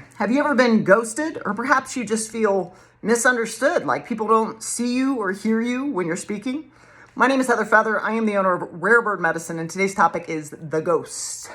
there. Have you ever been ghosted? Or perhaps you just feel misunderstood, like people don't see you or hear you when you're speaking? My name is Heather Feather. I am the owner of Rare Bird Medicine, and today's topic is the ghost.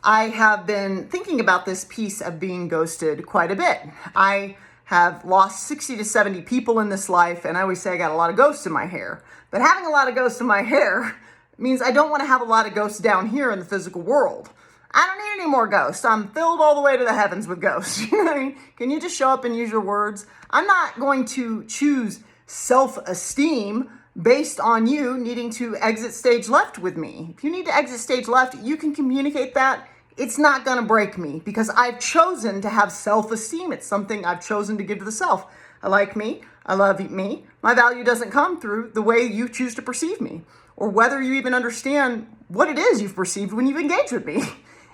I have been thinking about this piece of being ghosted quite a bit. I have lost 60 to 70 people in this life, and I always say I got a lot of ghosts in my hair. But having a lot of ghosts in my hair means I don't want to have a lot of ghosts down here in the physical world. I don't need any more ghosts. I'm filled all the way to the heavens with ghosts. You know what I mean? Can you just show up and use your words? I'm not going to choose self-esteem based on you needing to exit stage left with me. If you need to exit stage left, you can communicate that. It's not going to break me because I've chosen to have self-esteem. It's something I've chosen to give to the self. I like me. I love me. My value doesn't come through the way you choose to perceive me or whether you even understand what it is you've perceived when you've engaged with me.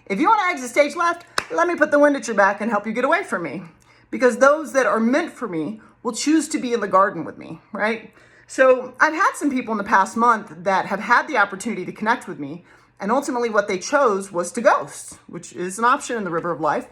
If you want to exit stage left, let me put the wind at your back and help you get away from me. Because those that are meant for me will choose to be in the garden with me, right? So I've had some people in the past month that have had the opportunity to connect with me, and ultimately what they chose was to ghost, which is an option in the river of life.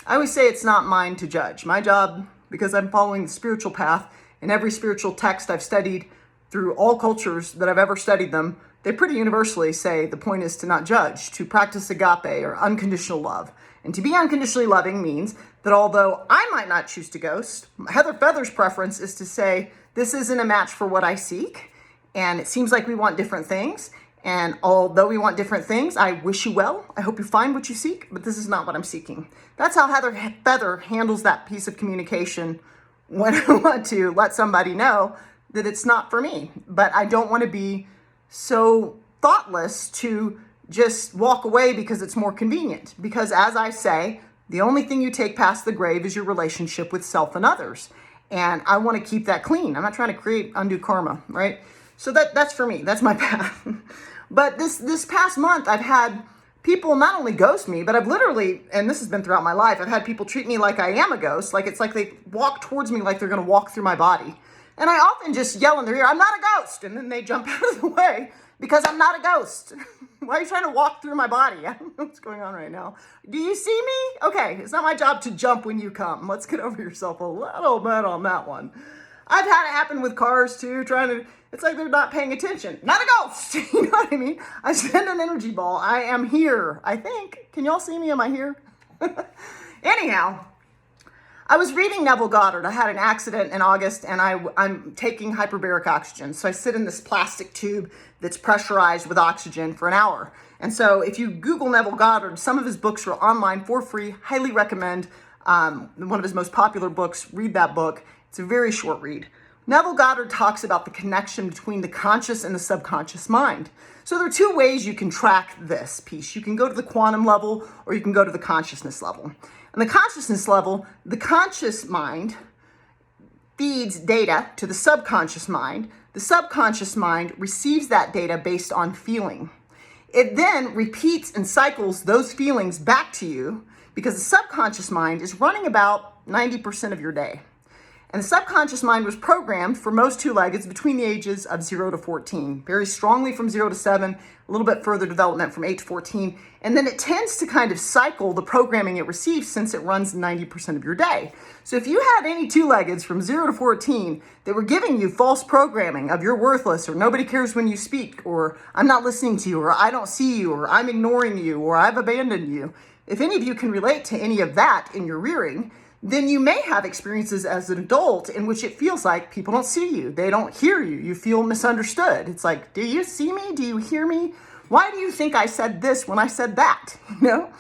I always say it's not mine to judge. My job, because I'm following the spiritual path, and every spiritual text I've studied through all cultures that I've ever studied them, they pretty universally say the point is to not judge, to practice agape or unconditional love. And to be unconditionally loving means that although I might not choose to ghost, Heather Feather's preference is to say, this isn't a match for what I seek, and it seems like we want different things. And although we want different things, I wish you well. I hope you find what you seek, but this is not what I'm seeking. That's how Heather Feather handles that piece of communication when I want to let somebody know that it's not for me. But I don't want to be so thoughtless to just walk away because it's more convenient. Because as I say, the only thing you take past the grave is your relationship with self and others. And I want to keep that clean. I'm not trying to create undue karma, right? So that's for me. That's my path. But this past month, I've had people not only ghost me, but I've literally, and this has been throughout my life, I've had people treat me like I am a ghost. Like it's like they walk towards me like they're going to walk through my body. And I often just yell in their ear, I'm not a ghost. And then they jump out of the way because I'm not a ghost. Why are you trying to walk through my body? I don't know what's going on right now. Do you see me? Okay, it's not my job to jump when you come. Let's get over yourself a little bit on that one. I've had it happen with cars too, it's like they're not paying attention. Not a ghost, you know what I mean? I send an energy ball. I am here, I think. Can y'all see me? Am I here? Anyhow, I was reading Neville Goddard. I had an accident in August and I'm taking hyperbaric oxygen. So I sit in this plastic tube that's pressurized with oxygen for an hour. And so if you Google Neville Goddard, some of his books are online for free. Highly recommend one of his most popular books. Read that book. It's a very short read. Neville Goddard talks about the connection between the conscious and the subconscious mind. So there are two ways you can track this piece. You can go to the quantum level or you can go to the consciousness level. On the consciousness level, the conscious mind feeds data to the subconscious mind. The subconscious mind receives that data based on feeling. It then repeats and cycles those feelings back to you because the subconscious mind is running about 90% of your day. And the subconscious mind was programmed for most two-leggeds between the ages of 0 to 14, very strongly from 0 to 7, a little bit further development from 8 to 14. And then it tends to kind of cycle the programming it receives since it runs 90% of your day. So if you had any two-leggeds from 0 to 14 that were giving you false programming of you're worthless or nobody cares when you speak or I'm not listening to you or I don't see you or I'm ignoring you or I've abandoned you, if any of you can relate to any of that in your rearing, then you may have experiences as an adult in which it feels like people don't see you. They don't hear you. You feel misunderstood. It's like, do you see me? Do you hear me? Why do you think I said this when I said that? You know?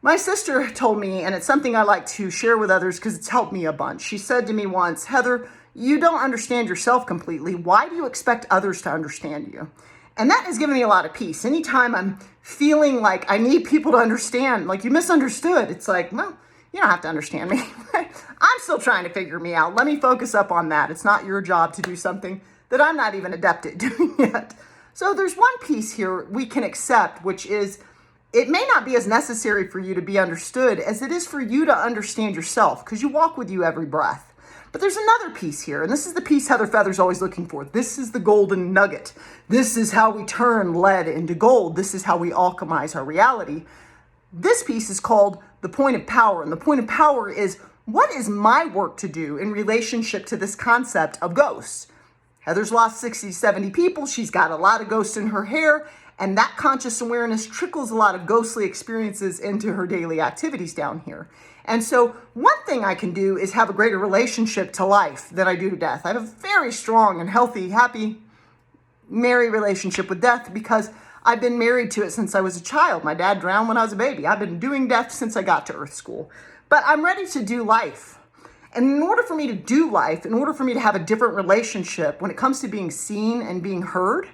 My sister told me, and it's something I like to share with others because it's helped me a bunch. She said to me once, Heather, you don't understand yourself completely. Why do you expect others to understand you? And that has given me a lot of peace. Anytime I'm feeling like I need people to understand, like you misunderstood, it's like, well, you don't have to understand me. I'm still trying to figure me out. Let me focus up on that. It's not your job to do something that I'm not even adept at doing yet. So there's one piece here we can accept, which is it may not be as necessary for you to be understood as it is for you to understand yourself because you walk with you every breath. But there's another piece here, and this is the piece Heather Feather's always looking for. This is the golden nugget. This is how we turn lead into gold. This is how we alchemize our reality. This piece is called the point of power. And the point of power is, what is my work to do in relationship to this concept of ghosts? Heather's lost 60, 70 people. She's got a lot of ghosts in her hair. And that conscious awareness trickles a lot of ghostly experiences into her daily activities down here. And so one thing I can do is have a greater relationship to life than I do to death. I have a very strong and healthy, happy, merry relationship with death because I've been married to it since I was a child. My dad drowned when I was a baby. I've been doing death since I got to Earth School. But I'm ready to do life. And in order for me to do life, in order for me to have a different relationship when it comes to being seen and being heard,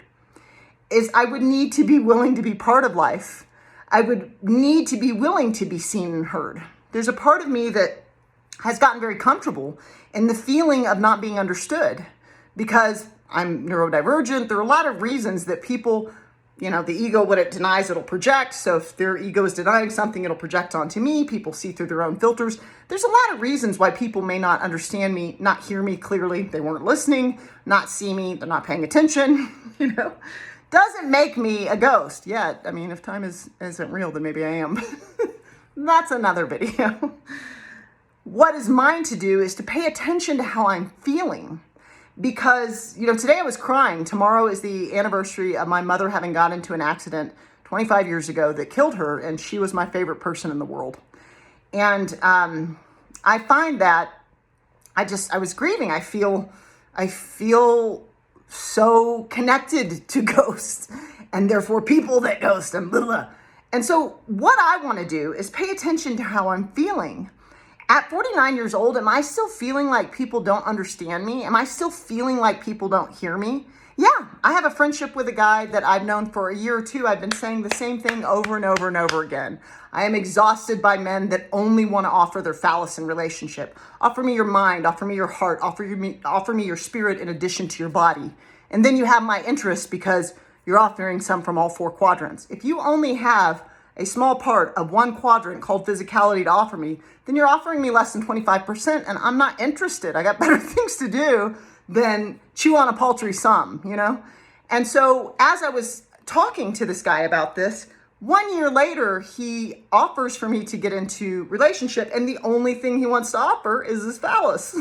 is I would need to be willing to be part of life. I would need to be willing to be seen and heard. There's a part of me that has gotten very comfortable in the feeling of not being understood because I'm neurodivergent. There are a lot of reasons that people, the ego, what it denies, it'll project. So if their ego is denying something, it'll project onto me. People see through their own filters. There's a lot of reasons why people may not understand me, not hear me clearly. They weren't listening, not see me, they're not paying attention, Doesn't make me a ghost yet. I mean, if time isn't real, then maybe I am. That's another video. What is mine to do is to pay attention to how I'm feeling. Because, today I was crying. Tomorrow is the anniversary of my mother having got into an accident 25 years ago that killed her, and she was my favorite person in the world. And I find that I was grieving. I feel so connected to ghosts and therefore people that ghost and blah, blah. And so what I want to do is pay attention to how I'm feeling. At 49 years old, am I still feeling like people don't understand me? Am I still feeling like people don't hear me? Yeah, I have a friendship with a guy that I've known for a year or two. I've been saying the same thing over and over and over again. I am exhausted by men that only want to offer their phallus in relationship. Offer me your mind, offer me your heart, offer me your spirit in addition to your body. And then you have my interest because you're offering some from all four quadrants. If you only have a small part of one quadrant called physicality to offer me, then you're offering me less than 25%, and I'm not interested. I got better things to do than chew on a paltry sum, And so as I was talking to this guy about this, 1 year later, he offers for me to get into relationship, and the only thing he wants to offer is his phallus.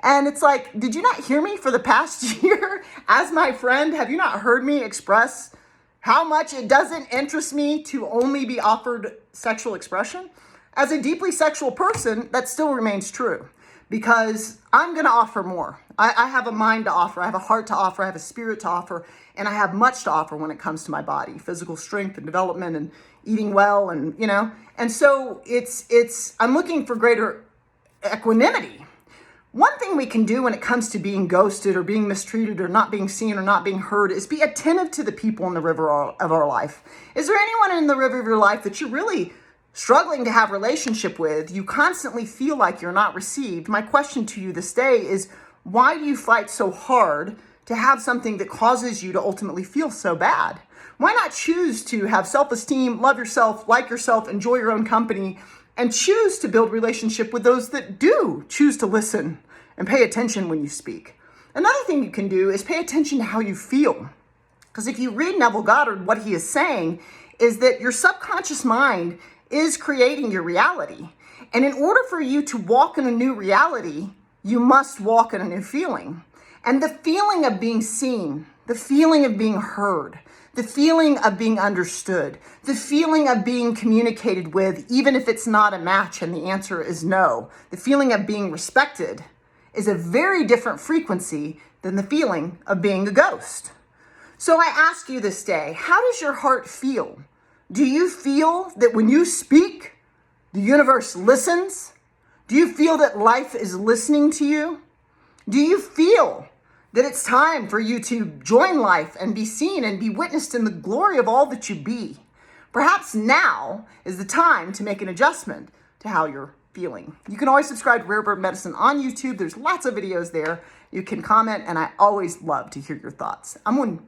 And it's like, did you not hear me for the past year? As my friend, have you not heard me express how much it doesn't interest me to only be offered sexual expression? As a deeply sexual person, that still remains true because I'm going to offer more. I have a mind to offer. I have a heart to offer. I have a spirit to offer. And I have much to offer when it comes to my body, physical strength and development and eating well. And, and so I'm looking for greater equanimity. One thing we can do when it comes to being ghosted or being mistreated or not being seen or not being heard is be attentive to the people in the river of our life. Is there anyone in the river of your life that you're really struggling to have a relationship with? You constantly feel like you're not received. My question to you this day is, why do you fight so hard to have something that causes you to ultimately feel so bad? Why not choose to have self-esteem, love yourself, like yourself, enjoy your own company, and choose to build relationship with those that do choose to listen and pay attention when you speak? Another thing you can do is pay attention to how you feel. Because if you read Neville Goddard, what he is saying is that your subconscious mind is creating your reality. And in order for you to walk in a new reality, you must walk in a new feeling. And the feeling of being seen, the feeling of being heard, the feeling of being understood, the feeling of being communicated with, even if it's not a match and the answer is no, the feeling of being respected is a very different frequency than the feeling of being a ghost. So I ask you this day, how does your heart feel? Do you feel that when you speak, the universe listens? Do you feel that life is listening to you? Do you feel that it's time for you to join life and be seen and be witnessed in the glory of all that you be? Perhaps now is the time to make an adjustment to how you're feeling. You can always subscribe to Rare Bird Medicine on YouTube. There's lots of videos there. You can comment, and I always love to hear your thoughts. I'm one.